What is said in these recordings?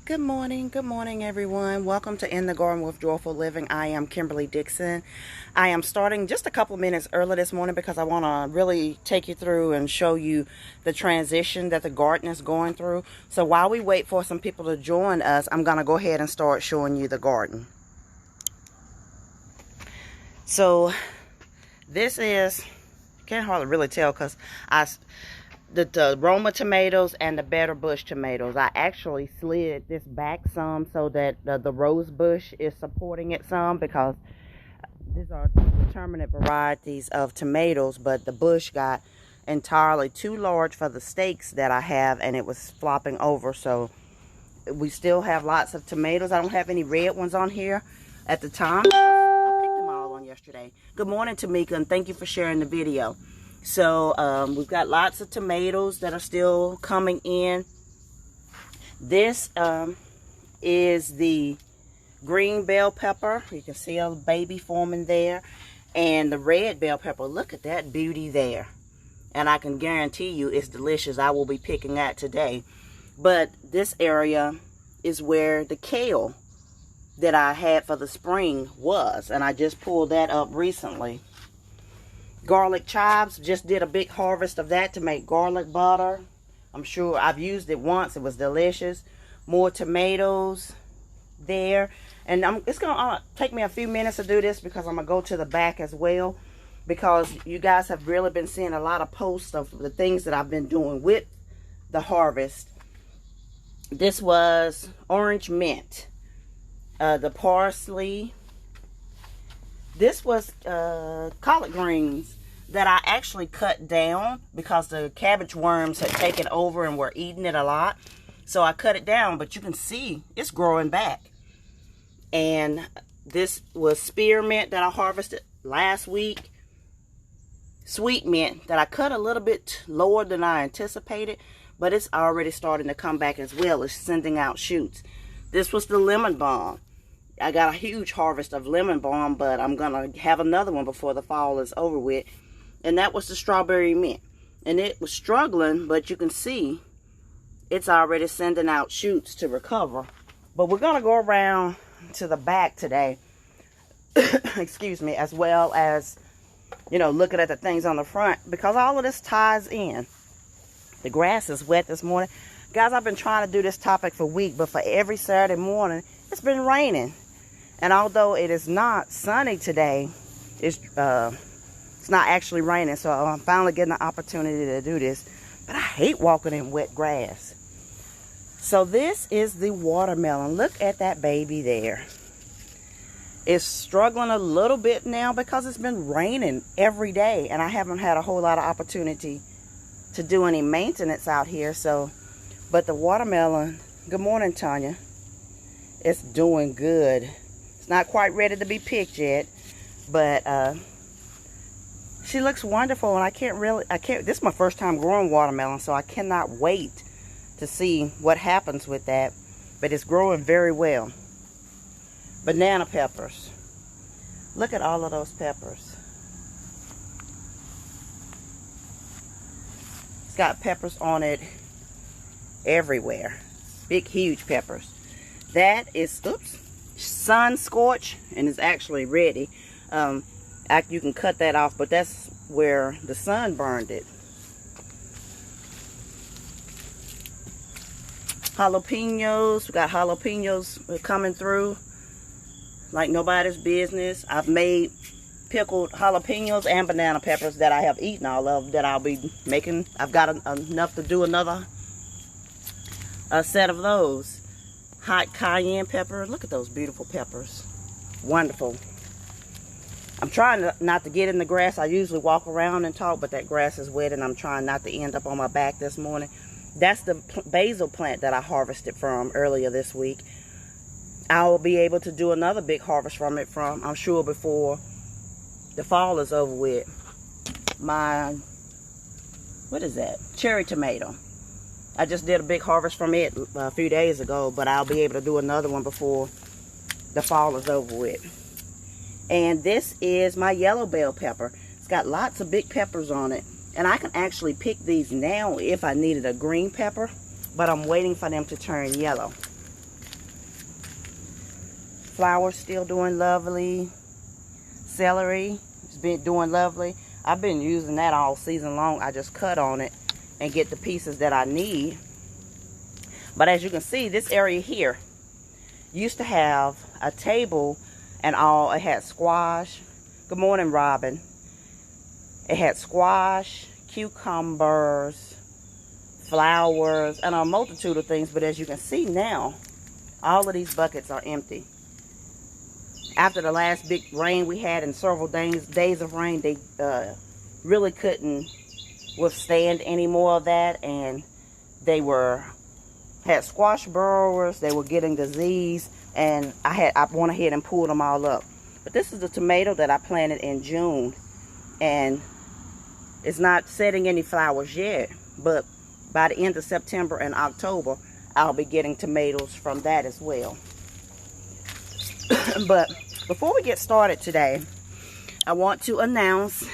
Good morning everyone. Welcome to In the Garden with Joyful Living. I am Kimberly Dixon. I am starting just a couple minutes early this morning because I want to really take you through and show you the transition that the garden is going through. So while we wait for some people to join us, I'm going to go ahead and start showing you the garden. So this is, can't hardly really tell because the Roma tomatoes and the Better Bush tomatoes. I actually slid this back some so that the rose bush is supporting it some, because these are determinate varieties of tomatoes, but the bush got entirely too large for the stakes that I have, and it was flopping over. So we still have lots of tomatoes. I don't have any red ones on here at the time. I picked them all on yesterday. Good morning, Tamika, and thank you for sharing the video. So we've got lots of tomatoes that are still coming in. This is the green bell pepper. You can see a baby forming there. And the red bell pepper. Look at that beauty there. And I can guarantee you it's delicious. I will be picking that today. But this area is where the kale that I had for the spring was. And I just pulled that up recently. Garlic chives, just did a big harvest of that to make garlic butter. I'm sure I've used it once. It was delicious. More tomatoes there. And it's going to take me a few minutes to do this because I'm going to go to the back as well. Because you guys have really been seeing a lot of posts of the things that I've been doing with the harvest. This was orange mint. The parsley. This was collard greens that I actually cut down because the cabbage worms had taken over and were eating it a lot. So I cut it down, but you can see it's growing back. And this was spearmint that I harvested last week. Sweet mint that I cut a little bit lower than I anticipated, but it's already starting to come back as well. It's sending out shoots. This was the lemon balm. I got a huge harvest of lemon balm, but I'm going to have another one before the fall is over with. And that was the strawberry mint. And it was struggling, but you can see it's already sending out shoots to recover. But we're going to go around to the back today, excuse me, as well as, you know, looking at the things on the front, because all of this ties in. The grass is wet this morning. Guys, I've been trying to do this topic for weeks, but for every Saturday morning, it's been raining. And although it is not sunny today, it's not actually raining. So I'm finally getting the opportunity to do this. But I hate walking in wet grass. So this is the watermelon. Look at that baby there. It's struggling a little bit now because it's been raining every day. And I haven't had a whole lot of opportunity to do any maintenance out here. But the watermelon, good morning, Tanya. It's doing good. It's not quite ready to be picked yet, but she looks wonderful, and this is my first time growing watermelon, so I cannot wait to see what happens with that. But it's growing very well. Banana peppers. Look at all of those peppers. It's got peppers on it everywhere. Big, huge peppers. That is, sun scorch, and it's actually ready. You can cut that off, but that's where the sun burned it. Jalapenos. We got jalapenos coming through like nobody's business. I've made pickled jalapenos and banana peppers that I have eaten all of, that I'll be making. I've got enough to do another set of those. Hot cayenne pepper. Look at those beautiful peppers. Wonderful. I'm trying not to get in the grass. I usually walk around and talk, but that grass is wet, and I'm trying not to end up on my back this morning. That's the basil plant that I harvested from earlier this week. I will be able to do another big harvest from it, I'm sure, before the fall is over with. My, what is that? Cherry tomato. I just did a big harvest from it a few days ago, but I'll be able to do another one before the fall is over with. And this is my yellow bell pepper. It's got lots of big peppers on it. And I can actually pick these now if I needed a green pepper, but I'm waiting for them to turn yellow. Flowers still doing lovely. Celery has been doing lovely. I've been using that all season long. I just cut on it and get the pieces that I need. But as you can see, this area here used to have a table and all. It had squash. Good morning, Robin. It had squash, cucumbers, flowers, and a multitude of things. But as you can see now, all of these buckets are empty. After the last big rain we had and several days of rain, they really couldn't withstand any more of that, and they had squash burrowers. They were getting disease, and I went ahead and pulled them all up. But this is the tomato that I planted in June, and it's not setting any flowers yet, but by the end of September and October, I'll be getting tomatoes from that as well. But before we get started today, I want to announce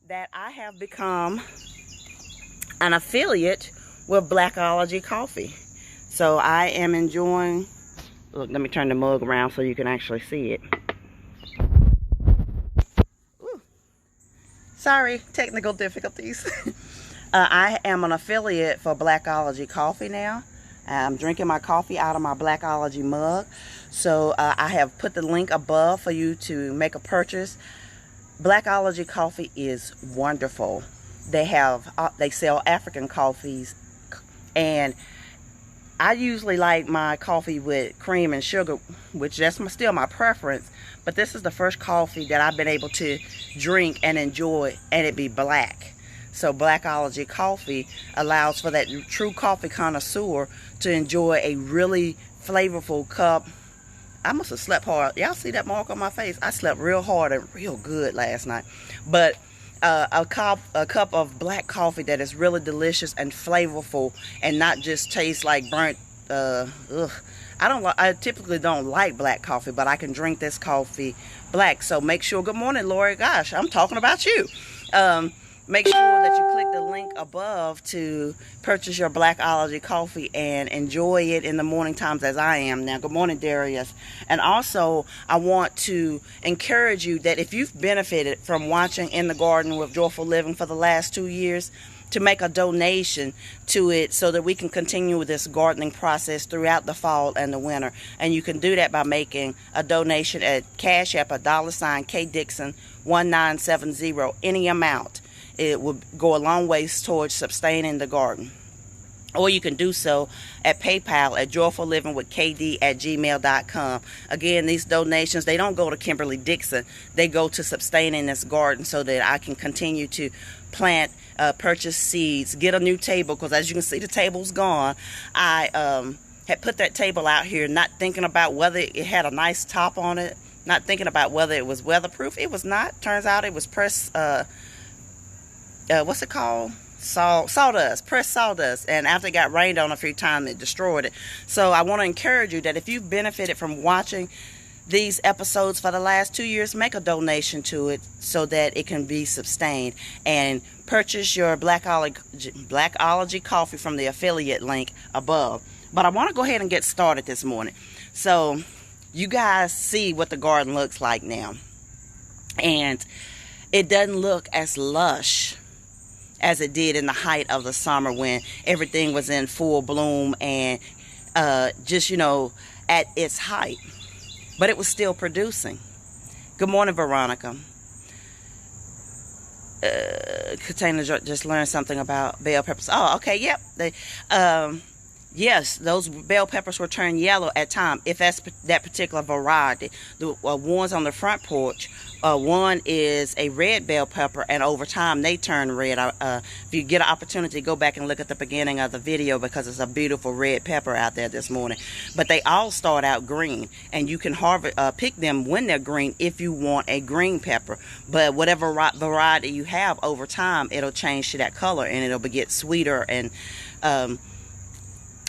that I have become an affiliate with Black-Ology coffee. So I am enjoying, look, let me turn the mug around so you can actually see it. Ooh. Sorry, technical difficulties. I am an affiliate for Black-Ology coffee now. I'm drinking my coffee out of my Black-Ology mug. So I have put the link above for you to make a purchase. Black-Ology coffee is wonderful. They sell African coffees, and I usually like my coffee with cream and sugar, which that's still my preference. But this is the first coffee that I've been able to drink and enjoy, and it be black. So Black-Ology coffee allows for that true coffee connoisseur to enjoy a really flavorful cup. I must have slept hard. Y'all see that mark on my face? I slept real hard and real good last night. But a cup of black coffee that is really delicious and flavorful, and not just taste like burnt. I typically don't like black coffee, but I can drink this coffee black. So make sure. Good morning, Lori. Gosh, I'm talking about you. Make sure that you click the link above to purchase your Black-Ology coffee and enjoy it in the morning times as I am now. Good morning, Darius. And also, I want to encourage you that if you've benefited from watching In the Garden with Joyful Living for the last 2 years, to make a donation to it so that we can continue with this gardening process throughout the fall and the winter. And you can do that by making a donation at Cash App, $, K Dixon 1970, any amount. It will go a long ways towards sustaining the garden. Or you can do so at PayPal at joyfullivingwithkd@gmail.com. Again, these donations, they don't go to Kimberly Dixon. They go to sustaining this garden so that I can continue to plant, purchase seeds, get a new table. Because as you can see, the table's gone. I had put that table out here not thinking about whether it had a nice top on it, not thinking about whether it was weatherproof. It was not. Turns out it was pressed... what's it called? Sawdust, pressed sawdust. And after it got rained on a few times, it destroyed it. So I want to encourage you that if you've benefited from watching these episodes for the last 2 years, make a donation to it so that it can be sustained. And purchase your Black-Ology coffee from the affiliate link above. But I want to go ahead and get started this morning. So you guys see what the garden looks like now. And it doesn't look as lush as it did in the height of the summer when everything was in full bloom and just, you know, at its height. But it was still producing. Good morning, Veronica. Katana just learned something about bell peppers. Oh, okay, yep. Yes, those bell peppers will turn yellow at time if that's that particular variety. The ones on the front porch, one is a red bell pepper, and over time they turn red. If you get an opportunity, go back and look at the beginning of the video because it's a beautiful red pepper out there this morning. But they all start out green, and you can pick them when they're green if you want a green pepper. But whatever variety you have, over time it'll change to that color and it'll get sweeter and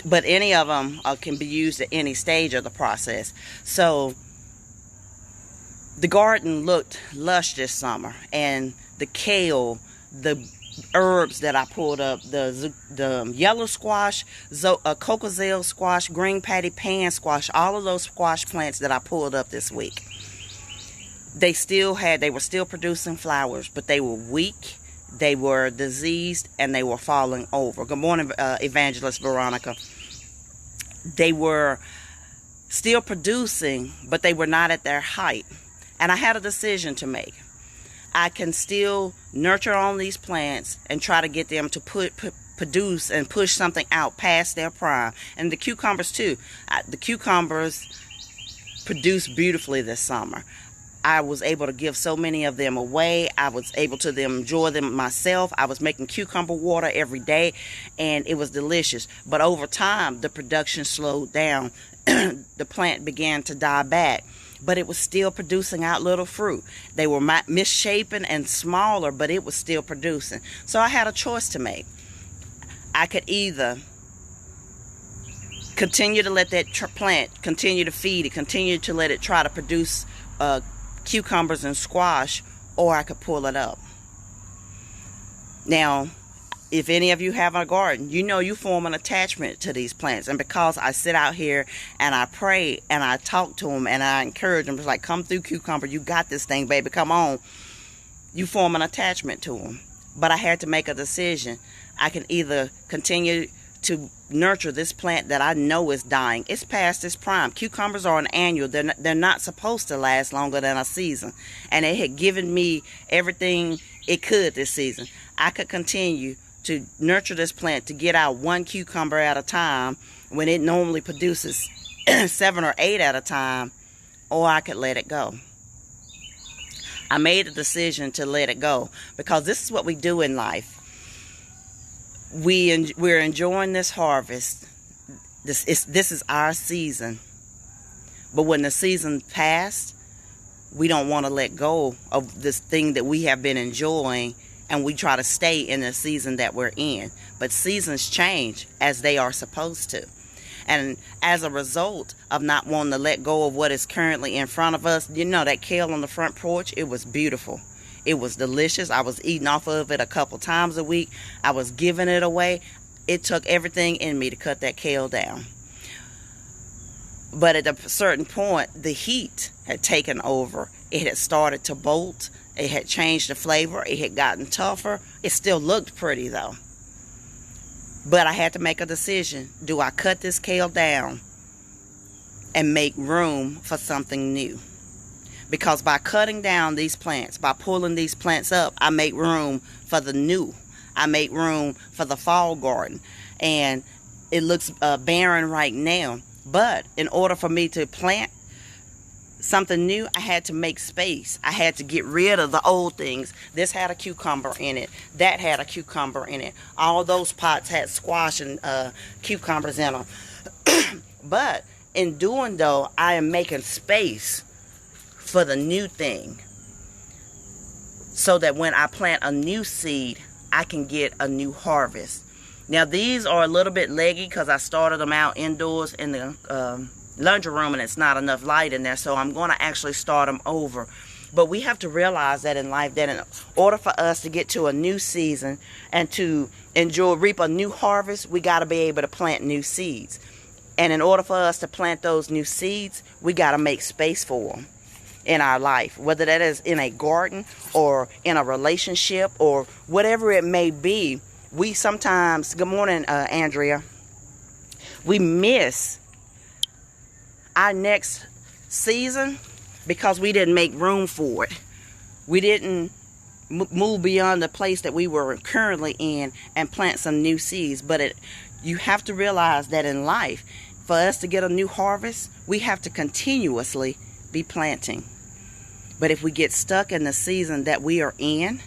but any of them can be used at any stage of the process. So the garden looked lush this summer, and the kale, the herbs that I pulled up. The yellow squash, cocozelle squash, green patty pan squash, all of those squash plants that I pulled up this week. They were still producing flowers, but they were weak, they were diseased, and they were falling over. Good morning, Evangelist Veronica. They were still producing, but they were not at their height. And I had a decision to make. I can still nurture on these plants and try to get them to produce and push something out past their prime. And the cucumbers too. The cucumbers produced beautifully this summer. I was able to give so many of them away. I was able to enjoy them myself. I was making cucumber water every day, and it was delicious. But over time, the production slowed down. The plant began to die back, but it was still producing out little fruit. They were misshapen and smaller, but it was still producing. So I had a choice to make. I could either continue to let that plant continue to feed it, continue to let it try to produce cucumbers and squash, or I could pull it up. Now, if any of you have a garden, you know you form an attachment to these plants. And because I sit out here and I pray and I talk to them and I encourage them, it's like, come through, cucumber, you got this thing, baby, come on. You form an attachment to them. But I had to make a decision. I can either continue to nurture this plant that I know is dying. It's past its prime. Cucumbers are an annual. They're not supposed to last longer than a season. And it had given me everything it could this season. I could continue to nurture this plant to get out one cucumber at a time when it normally produces 7 or 8 at a time, or I could let it go. I made a decision to let it go because this is what we do in life. We're enjoying this harvest. This is our season. But when the season passed, we don't want to let go of this thing that we have been enjoying, and we try to stay in the season that we're in. But seasons change as they are supposed to. And as a result of not wanting to let go of what is currently in front of us, you know, that kale on the front porch, it was beautiful. It was delicious. I was eating off of it a couple times a week. I was giving it away. It took everything in me to cut that kale down. But at a certain point, the heat had taken over. It had started to bolt. It had changed the flavor. It had gotten tougher. It still looked pretty though. But I had to make a decision. Do I cut this kale down and make room for something new? Because by cutting down these plants, by pulling these plants up, I make room for the new. I make room for the fall garden. And it looks barren right now. But in order for me to plant something new, I had to make space. I had to get rid of the old things. This had a cucumber in it. That had a cucumber in it. All those pots had squash and cucumbers in them. But in doing though, I am making space for the new thing, so that when I plant a new seed, I can get a new harvest. Now these are a little bit leggy because I started them out indoors in the laundry room and it's not enough light in there, so I'm going to actually start them over. But we have to realize that in life, that in order for us to get to a new season and to reap a new harvest, we got to be able to plant new seeds. And in order for us to plant those new seeds, we got to make space for them in our life, whether that is in a garden or in a relationship or whatever it may be. We sometimes, good morning, Andrea, we miss our next season because we didn't make room for it. We didn't move beyond the place that we were currently in and plant some new seeds. But you have to realize that in life, for us to get a new harvest, we have to continuously be planting. But if we get stuck in the season that we are in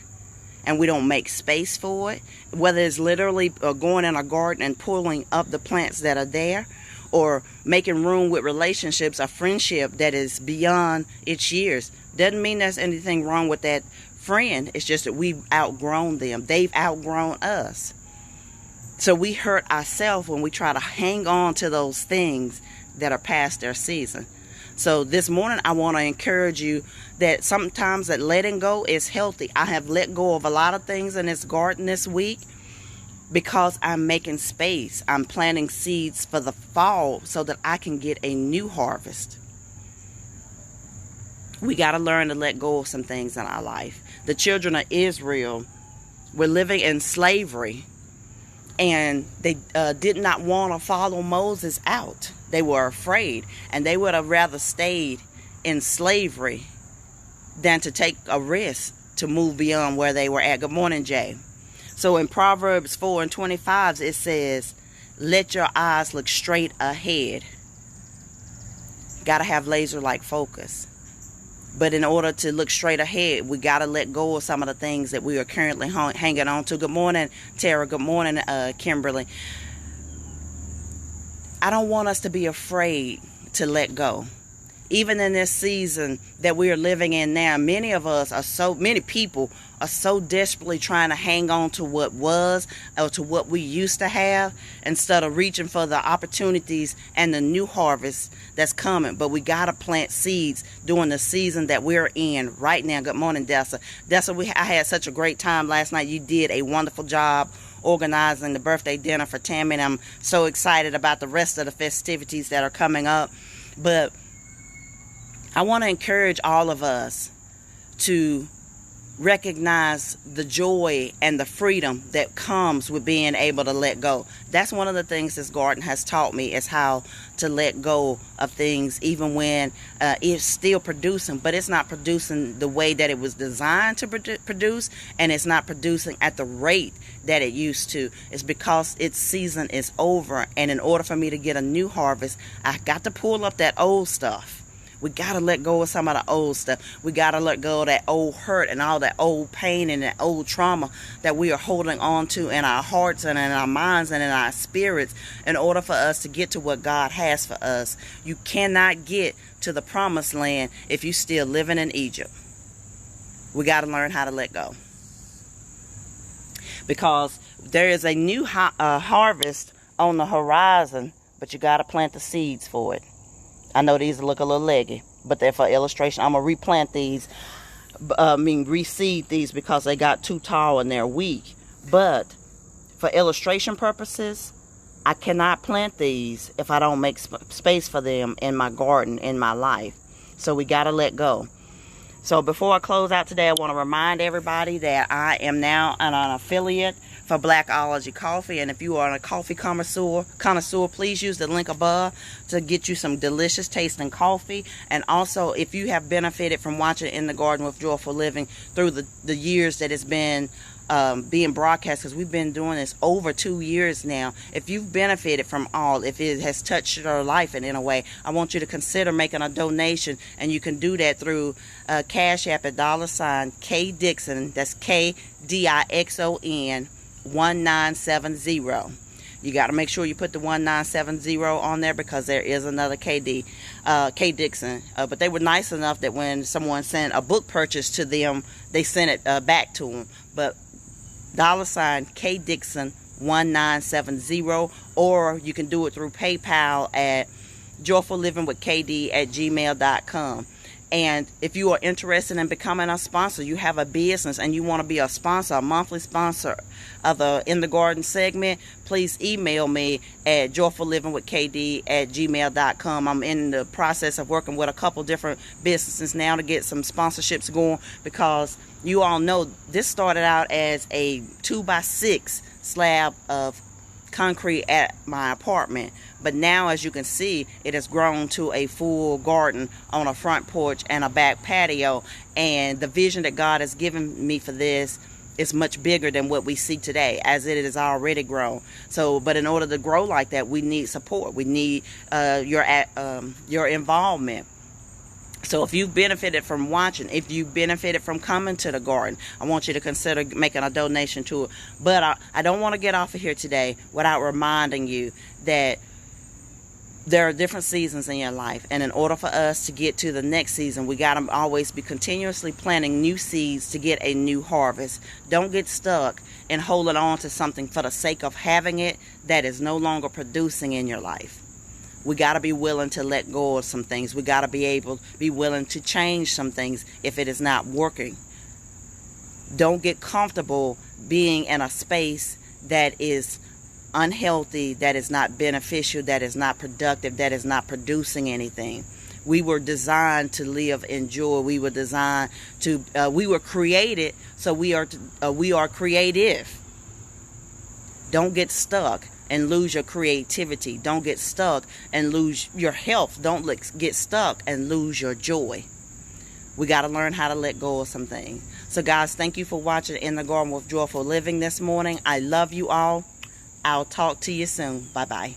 and we don't make space for it, whether it's literally going in a garden and pulling up the plants that are there, or making room with relationships, a friendship that is beyond its years, doesn't mean there's anything wrong with that friend. It's just that we've outgrown them. They've outgrown us. So we hurt ourselves when we try to hang on to those things that are past their season. So this morning I want to encourage you that sometimes that letting go is healthy. I have let go of a lot of things in this garden this week because I'm making space. I'm planting seeds for the fall so that I can get a new harvest. We got to learn to let go of some things in our life. The children of Israel were living in slavery, and they did not want to follow Moses out. They were afraid, and they would have rather stayed in slavery than to take a risk to move beyond where they were at. Good morning, Jay. So in Proverbs 4:25, it says, let your eyes look straight ahead. Got to have laser-like focus. But in order to look straight ahead, we got to let go of some of the things that we are currently hanging on to. Good morning, Tara. Good morning, Kimberly. I don't want us to be afraid to let go. Even in this season that we are living in now, many people are so desperately trying to hang on to what was or to what we used to have instead of reaching for the opportunities and the new harvest that's coming. But we got to plant seeds during the season that we're in right now. Good morning, Dessa. Dessa, I had such a great time last night. You did a wonderful job organizing the birthday dinner for Tammy, and I'm so excited about the rest of the festivities that are coming up. But I want to encourage all of us to recognize the joy and the freedom that comes with being able to let go. That's one of the things this garden has taught me, is how to let go of things even when it's still producing, but it's not producing the way that it was designed to produce, and it's not producing at the rate that it used to. It's because its season is over, and in order for me to get a new harvest, I got to pull up that old stuff. We got to let go of some of the old stuff. We got to let go of that old hurt and all that old pain and that old trauma that we are holding on to in our hearts and in our minds and in our spirits in order for us to get to what God has for us. You cannot get to the promised land if you're still living in Egypt. We got to learn how to let go. Because there is a new harvest on the horizon, but you got to plant the seeds for it. I know these look a little leggy, but they're for illustration. I'm going to replant these, reseed these because they got too tall and they're weak. But for illustration purposes, I cannot plant these if I don't make space for them in my garden, in my life. So we got to let go. So before I close out today, I want to remind everybody that I am now an affiliate for Black-Ology coffee, and if you are a coffee connoisseur, please use the link above to get you some delicious tasting coffee. And also, if you have benefited from watching In the Garden with Joyful Living through the years that it's been being broadcast, because we've been doing this over 2 years now. If you've benefited from all, if it has touched your life in a way, I want you to consider making a donation, and you can do that through Cash App at $K Dixon. That's KDIXON 1970. You got to make sure you put the 1970 on there because there is another K Dixon. But they were nice enough that when someone sent a book purchase to them, they sent it back to them. But $K Dixon 1970, or you can do it through PayPal at joyfullivingwithkd@gmail.com. And if you are interested in becoming a sponsor, you have a business and you want to be a sponsor, a monthly sponsor of the In the Garden segment, please email me at joyfullivingwithkd@gmail.com. I'm in the process of working with a couple different businesses now to get some sponsorships going, because you all know this started out as a 2x6 slab of concrete at my apartment, but now, as you can see, it has grown to a full garden on a front porch and a back patio. And the vision that God has given me for this is much bigger than what we see today, as it is already grown. So, but in order to grow like that, we need support. We need your involvement. So if you've benefited from watching, if you benefited from coming to the garden, I want you to consider making a donation to it. But I don't want to get off of here today without reminding you that there are different seasons in your life. And in order for us to get to the next season, we got to always be continuously planting new seeds to get a new harvest. Don't get stuck in holding on to something for the sake of having it that is no longer producing in your life. We got to be willing to let go of some things. We got to be willing to change some things if it is not working. Don't get comfortable being in a space that is unhealthy, that is not beneficial, that is not productive, that is not producing anything. We were designed to live in joy. We were designed to, we were created, so we are creative. Don't get stuck and lose your creativity. Don't get stuck and lose your health. Don't get stuck and lose your joy. We got to learn how to let go of some things. So guys, thank you for watching In the Garden with Joyful Living this morning. I love you all. I'll talk to you soon. Bye-bye.